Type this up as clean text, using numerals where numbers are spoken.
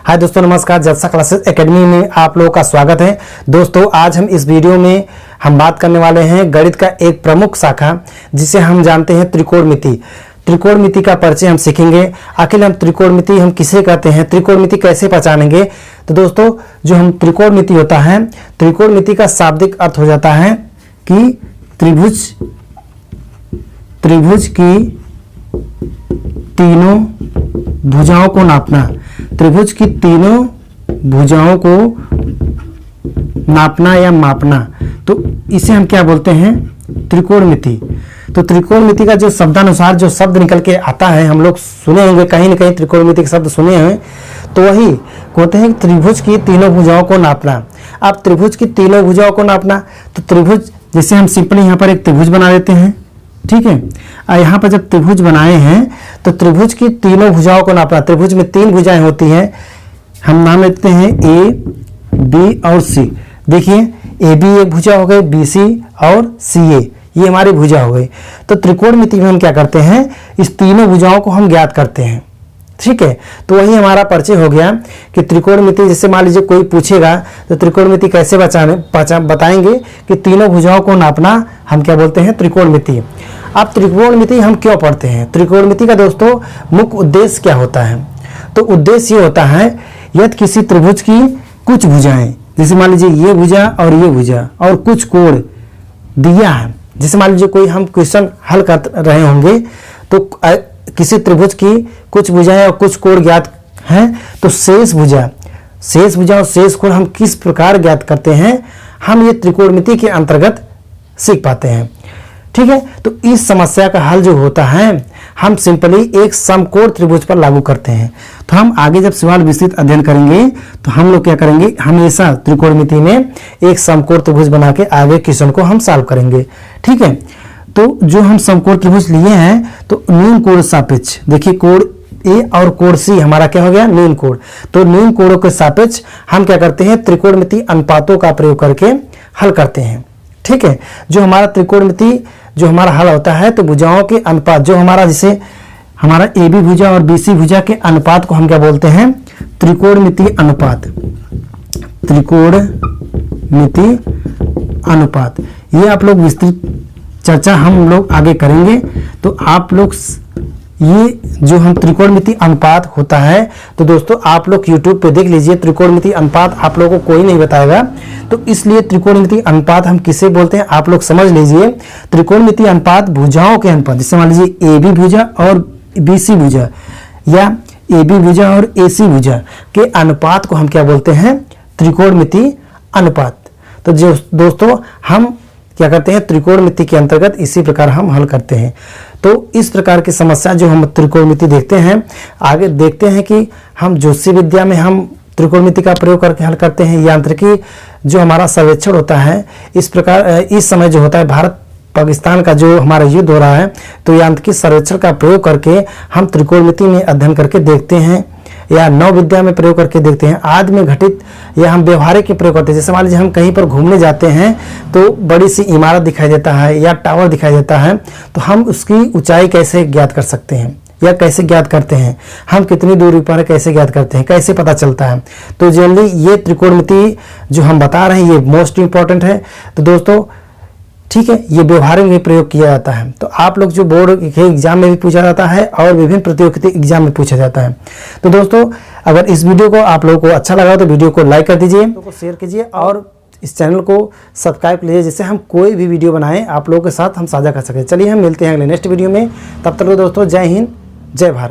हाय दोस्तों, नमस्कार। जलसा क्लासेस एकेडमी में आप लोगों का स्वागत है। दोस्तों, आज हम इस वीडियो में हम बात करने वाले हैं गणित का एक प्रमुख शाखा जिसे हम जानते हैं त्रिकोणमिति। त्रिकोणमिति का परिचय हम सीखेंगे। आखिर हम त्रिकोणमिति हम किसे कहते हैं, त्रिकोणमिति कैसे पहचानेंगे। तो दोस्तों, जो हम त्रिकोणमिति होता है, त्रिकोणमिति का शाब्दिक अर्थ हो जाता है कि त्रिभुज की तीनों भुजाओं को नापना। त्रिभुज की तीनों भुजाओं को नापना या मापना, तो इसे हम क्या बोलते हैं, त्रिकोणमिति। तो त्रिकोणमिति का जो शब्दानुसार जो शब्द निकल के आता है, हम लोग सुने होंगे कहीं ना कहीं त्रिकोणमिति के शब्द सुने हैं, तो वही कहते हैं त्रिभुज की तीनों भुजाओं को नापना। अब त्रिभुज की तीनों भुजाओं को नापना, तो त्रिभुज जैसे हम सिंपली यहाँ पर एक त्रिभुज बना देते हैं, ठीक है। और यहाँ पर जब त्रिभुज बनाए हैं तो त्रिभुज की तीनों भुजाओं को नापना। त्रिभुज में तीन भुजाएं होती हैं, हम नाम लेते हैं ए, बी और सी। देखिए, ए बी एक भुजा हो गई, बी सी और सी ए, ये हमारी भुजा हो गई। तो त्रिकोणमिति में हम क्या करते हैं, इस तीनों भुजाओं को हम ज्ञात करते हैं, ठीक है। तो वही हमारा परिचय हो गया कि त्रिकोणमिति, जैसे मान लीजिए कोई पूछेगा तो त्रिकोणमिति कैसे बताएंगे कि तीनों भुजाओं को नापना हम क्या बोलते हैं, त्रिकोणमिति। अब त्रिकोणमिति हम क्यों पढ़ते हैं, त्रिकोणमिति का दोस्तों मुख्य उद्देश्य क्या होता है। तो उद्देश्य ये होता है, यदि किसी त्रिभुज की कुछ भुजाएं, जैसे मान लीजिए ये भुजा और ये भुजा और कुछ कोण दिया है, जैसे मान लीजिए कोई हम क्वेश्चन हल कर रहे होंगे तो किसी त्रिभुज की कुछ भुजाएं और कुछ कोण ज्ञात हैं, तो शेष भुजा और शेष कोण हम किस प्रकार ज्ञात करते हैं, हम ये त्रिकोणमिति के अंतर्गत सीख पाते हैं, ठीक है। तो इस समस्या का हल जो होता है, हम सिंपली एक समकोण त्रिभुज पर लागू करते हैं। तो हम आगे जब सवाल विस्तृत अध्ययन करेंगे तो हम लोग क्या करेंगे, हमेशा त्रिकोणमिति में एक समकोण त्रिभुज बना के आगे क्वेश्चन को हम सॉल्व करेंगे, ठीक है। तो जो हम समकोण त्रिभुज लिए हैं, तो न्यून कोण सापेक्ष, देखिए कोण ए और कोण सी हमारा क्या हो गया, न्यून कोण। तो न्यून कोणों के सापेक्ष हम क्या करते हैं, त्रिकोणमिति अनुपातों का प्रयोग करके हल करते हैं, ठीक है। जो हमारा त्रिकोणमिति जो हमारा हल होता है, तो भुजाओं के अनुपात, जो हमारा जैसे हमारा ए बी भुजा और बी सी भुजा के अनुपात को हम क्या बोलते हैं, त्रिकोणमिति अनुपात। त्रिकोणमिति अनुपात, ये आप लोग विस्तृत चर्चा हम लोग आगे करेंगे। तो आप लोग ये जो हम त्रिकोणमिति अनुपात होता है, तो दोस्तों आप लोग YouTube पे देख लीजिए, त्रिकोणमिति अनुपात आप लोगों को कोई नहीं बताएगा। तो इसलिए त्रिकोणमिति अनुपात हम किसे बोलते हैं, आप लोग समझ लीजिए। त्रिकोणमिति अनुपात भुजाओं के अनुपात, जैसे मान लीजिए ए बी भुजा और बी सी भुजा, या ए बी भुजा और ए सी भुजा के अनुपात को हम क्या बोलते हैं, त्रिकोणमिति अनुपात। तो जो दोस्तों हम क्या करते हैं, त्रिकोणमिति के अंतर्गत इसी प्रकार हम हल करते हैं। तो इस प्रकार की समस्या जो हम त्रिकोणमिति देखते हैं, आगे देखते हैं कि हम ज्योतिषी विद्या में हम त्रिकोणमिति का प्रयोग करके हल करते हैं। यांत्रिकी जो हमारा सर्वेक्षण होता है, इस प्रकार इस समय जो होता है भारत पाकिस्तान का जो हमारा युद्ध हो रहा है, तो यांत्रिकी सर्वेक्षण का प्रयोग करके हम त्रिकोणमिति में अध्ययन करके देखते हैं, या नव विद्या में प्रयोग करके देखते हैं। आदि में घटित या हम व्यवहारिक के प्रयोग करते हैं। जैसे मान लीजिए हम कहीं पर घूमने जाते हैं तो बड़ी सी इमारत दिखाई देता है या टावर दिखाई देता है, तो हम उसकी ऊंचाई कैसे ज्ञात कर सकते हैं या कैसे ज्ञात करते हैं, हम कितनी दूरी पर कैसे ज्ञात करते हैं, कैसे पता चलता है। तो जनरली ये त्रिकोणमिति जो हम बता रहे हैं, ये मोस्ट इंपॉर्टेंट है। तो दोस्तों ठीक है, ये व्यवहारिक में प्रयोग किया जाता है। तो आप लोग जो बोर्ड के एग्जाम में भी पूछा जाता है और विभिन्न प्रतियोगिता एग्जाम में पूछा जाता है। तो दोस्तों, अगर इस वीडियो को आप लोगों को अच्छा लगा तो वीडियो को लाइक कर दीजिए, तो शेयर कीजिए और इस चैनल को सब्सक्राइब कीजिए, जिससे हम कोई भी वीडियो बनाएं आप लोगों के साथ हम साझा कर सकें। चलिए हम मिलते हैं अगले नेक्स्ट वीडियो में। तब तक दोस्तों, जय हिंद, जय भारत।